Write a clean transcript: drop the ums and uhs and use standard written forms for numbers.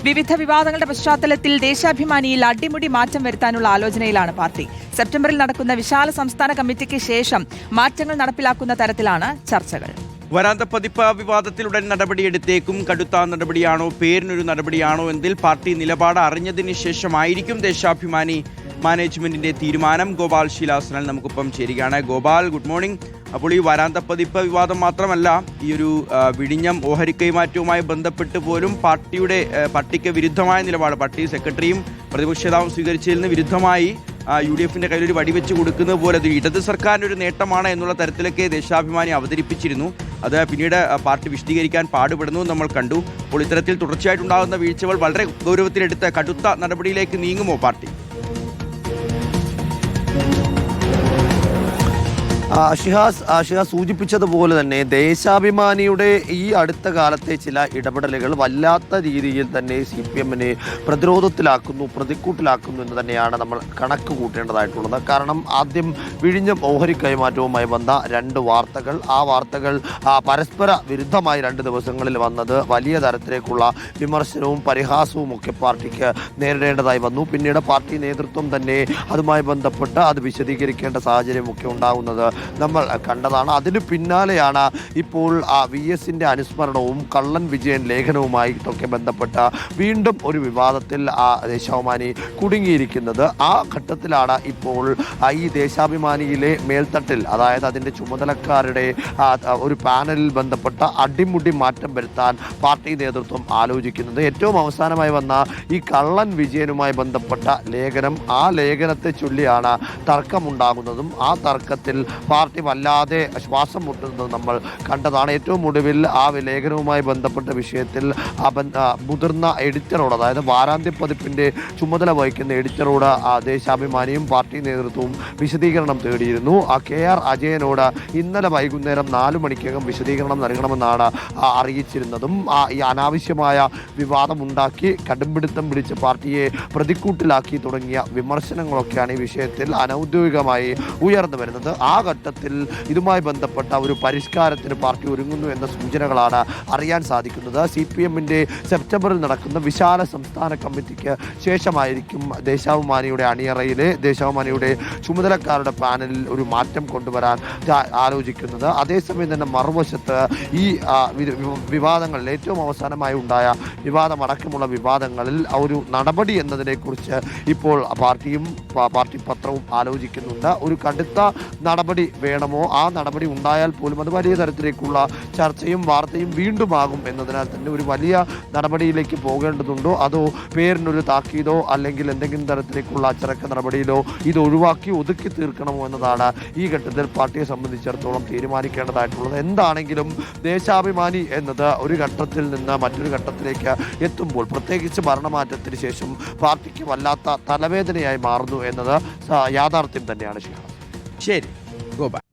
വിവിധ വിവാദങ്ങളുടെ പശ്ചാത്തലത്തിൽ ദേശാഭിമാനിയിൽ അടിമുടി മാറ്റം വരുത്താനുള്ള ആലോചനയിലാണ് പാർട്ടി. സെപ്റ്റംബറിൽ നടക്കുന്ന വിശാല സംസ്ഥാന കമ്മിറ്റിക്ക് ശേഷം മാറ്റങ്ങൾ നടപ്പിലാക്കുന്ന തരത്തിലാണ് ചർച്ചകൾ. വരാന്തപ്പതിപ്പ് വിവാദത്തിലുടൻ നടപടിയെടുത്തേക്കും. കടുത്ത നടപടിയാണോ പേരിനൊരു നടപടിയാണോ എന്നതിൽ പാർട്ടി നിലപാട് അറിഞ്ഞതിന് ശേഷമായിരിക്കും ദേശാഭിമാനി മാനേജ്മെന്റിന്റെ തീരുമാനം. ഗോപാൽ ശീലാസനൽ നമുക്കൊപ്പം ചേരുകയാണ്. Gopal, good morning. അപ്പോൾ ഈ വരാന്തപ്പതിപ്പ് വിവാദം മാത്രമല്ല, ഈ ഒരു വിഴിഞ്ഞം ഓഹരി കൈമാറ്റവുമായി ബന്ധപ്പെട്ട് പോലും പാർട്ടിക്ക് വിരുദ്ധമായ നിലപാട് പാർട്ടി സെക്രട്ടറിയും പ്രതിപക്ഷ നേതാവും സ്വീകരിച്ചതിൽ നിന്ന് വിരുദ്ധമായി UDFന്റെ കയ്യിൽ ഒരു വടിവെച്ച് കൊടുക്കുന്നത് പോലെ അത് ഇടത് സർക്കാരിൻ്റെ ഒരു നേട്ടമാണ് എന്നുള്ള തരത്തിലൊക്കെ ദേശാഭിമാനി അവതരിപ്പിച്ചിരുന്നു. അത് പിന്നീട് പാർട്ടി വിശദീകരിക്കാൻ പാടുപെടുന്നു നമ്മൾ കണ്ടു. അപ്പോൾ ഇത്തരത്തിൽ തുടർച്ചയായിട്ടുണ്ടാകുന്ന വീഴ്ചകൾ വളരെ ഗൗരവത്തിലെടുത്ത് കടുത്ത നടപടിയിലേക്ക് നീങ്ങുമോ പാർട്ടി? ഷിഹാസ് സൂചിപ്പിച്ചതുപോലെ തന്നെ ദേശാഭിമാനിയുടെ ഈ അടുത്ത കാലത്തെ ചില ഇടപെടലുകൾ വല്ലാത്ത രീതിയിൽ തന്നെ CPM-നെ പ്രതിക്കൂട്ടിലാക്കുന്നു എന്ന് തന്നെയാണ് നമ്മൾ കണക്ക് കൂട്ടേണ്ടതായിട്ടുള്ളത്. കാരണം ആദ്യം വിഴിഞ്ഞം ഓഹരി കൈമാറ്റവുമായി വന്ന രണ്ട് വാർത്തകൾ, ആ വാർത്തകൾ പരസ്പര വിരുദ്ധമായി 2 ദിവസങ്ങളിൽ വന്നത് വലിയ തരത്തിലേക്കുള്ള വിമർശനവും പരിഹാസവും ഒക്കെ പാർട്ടിക്ക് നേരിടേണ്ടതായി വന്നു. പിന്നീട് പാർട്ടി നേതൃത്വം തന്നെ അതുമായി ബന്ധപ്പെട്ട് അത് വിശദീകരിക്കേണ്ട സാഹചര്യമൊക്കെ ഉണ്ടാകുന്നത് നമ്മൾ കണ്ടതാണ്. അതിന് പിന്നാലെയാണ് ഇപ്പോൾ VS-ന്റെ അനുസ്മരണവും കള്ളൻ വിജയൻ ലേഖനവുമായിട്ടൊക്കെ ബന്ധപ്പെട്ട വീണ്ടും ഒരു വിവാദത്തിൽ ദേശാഭിമാനി കുടുങ്ങിയിരിക്കുന്നത്. ആ ഘട്ടത്തിലാണ് ഇപ്പോൾ ഈ ദേശാഭിമാനിയിലെ മേൽത്തട്ടിൽ, അതായത് അതിൻ്റെ ചുമതലക്കാരുടെ ഒരു പാനലിൽ ബന്ധപ്പെട്ട അടിമുടി മാറ്റം വരുത്താൻ പാർട്ടി നേതൃത്വം ആലോചിക്കുന്നത്. ഏറ്റവും അവസാനമായി വന്ന ഈ കള്ളൻ വിജയനുമായി ബന്ധപ്പെട്ട ലേഖനം, ആ ലേഖനത്തെ ചൊല്ലിയാണ് തർക്കമുണ്ടാകുന്നതും ആ തർക്കത്തിൽ പാർട്ടി വല്ലാതെ ശ്വാസം മുട്ടുന്നത് നമ്മൾ കണ്ടതാണ്. ഏറ്റവും ഒടുവിൽ ആ ലേഖനവുമായി ബന്ധപ്പെട്ട വിഷയത്തിൽ മുതിർന്ന എഡിറ്ററോട്, അതായത് വാരാന്ത്യപ്പതിപ്പിൻ്റെ ചുമതല വഹിക്കുന്ന എഡിറ്ററോട് ദേശാഭിമാനിയും പാർട്ടി നേതൃത്വവും വിശദീകരണം തേടിയിരുന്നു. KR അജയനോട് ഇന്നലെ വൈകുന്നേരം 4 മണിക്കകം വിശദീകരണം നൽകണമെന്നാണ് അറിയിച്ചിരുന്നതും. ഈ അനാവശ്യമായ വിവാദമുണ്ടാക്കി കടുംപിടുത്തം പിടിച്ച് പാർട്ടിയെ പ്രതിക്കൂട്ടിലാക്കി തുടങ്ങിയ വിമർശനങ്ങളൊക്കെയാണ് ഈ വിഷയത്തിൽ അനൗദ്യോഗികമായി ഉയർന്നു വരുന്നത്. ആ ഘട്ടത്തിൽ ഇതുമായി ബന്ധപ്പെട്ട ഒരു പരിഷ്കാരത്തിന് പാർട്ടി ഒരുങ്ങുന്നു എന്ന സൂചനകളാണ് അറിയാൻ സാധിക്കുന്നത്. CPM-ന്റെ സെപ്റ്റംബറിൽ നടക്കുന്ന വിശാല സംസ്ഥാന കമ്മിറ്റിക്ക് ശേഷമായിരിക്കും ദേശാഭിമാനിയുടെ അണിയറയിലെ ദേശാഭിമാനിയുടെ ചുമതലക്കാരുടെ പാനലിൽ ഒരു മാറ്റം കൊണ്ടുവരാൻ ആലോചിക്കുന്നത്. അതേസമയം തന്നെ മറുവശത്ത് ഈ വിവാദങ്ങളിൽ ഏറ്റവും അവസാനമായി ഉണ്ടായ വിവാദമടക്കമുള്ള വിവാദങ്ങളിൽ ഒരു നടപടി എന്നതിനെക്കുറിച്ച് ഇപ്പോൾ പാർട്ടിയും പാർട്ടി പത്രവും ആലോചിക്കുന്നുണ്ട്. ഒരു കടുത്ത നടപടി വേണമോ, ആ നടപടി ഉണ്ടായാൽ പോലും അത് വലിയ തരത്തിലേക്കുള്ള ചർച്ചയും വാർത്തയും വീണ്ടുമാകും എന്നതിനാൽ തന്നെ ഒരു വലിയ നടപടിയിലേക്ക് പോകേണ്ടതുണ്ടോ, അതോ പേരിനൊരു താക്കീതോ അല്ലെങ്കിൽ എന്തെങ്കിലും തരത്തിലേക്കുള്ള അച്ചടക്ക നടപടിയിലോ ഇത് ഒഴിവാക്കി ഒതുക്കി തീർക്കണമോ എന്നതാണ് ഈ ഘട്ടത്തിൽ പാർട്ടിയെ സംബന്ധിച്ചിടത്തോളം തീരുമാനിക്കേണ്ടതായിട്ടുള്ളത്. എന്താണെങ്കിലും ദേശാഭിമാനി എന്നത് ഒരു ഘട്ടത്തിൽ നിന്ന് മറ്റൊരു ഘട്ടത്തിലേക്ക് എത്തുമ്പോൾ, പ്രത്യേകിച്ച് ഭരണമാറ്റത്തിന് ശേഷം പാർട്ടിക്ക് വല്ലാത്ത തലവേദനയായി മാറുന്നു എന്നത് യാഥാർത്ഥ്യം തന്നെയാണ്. ശരി, ഗോപാൽ.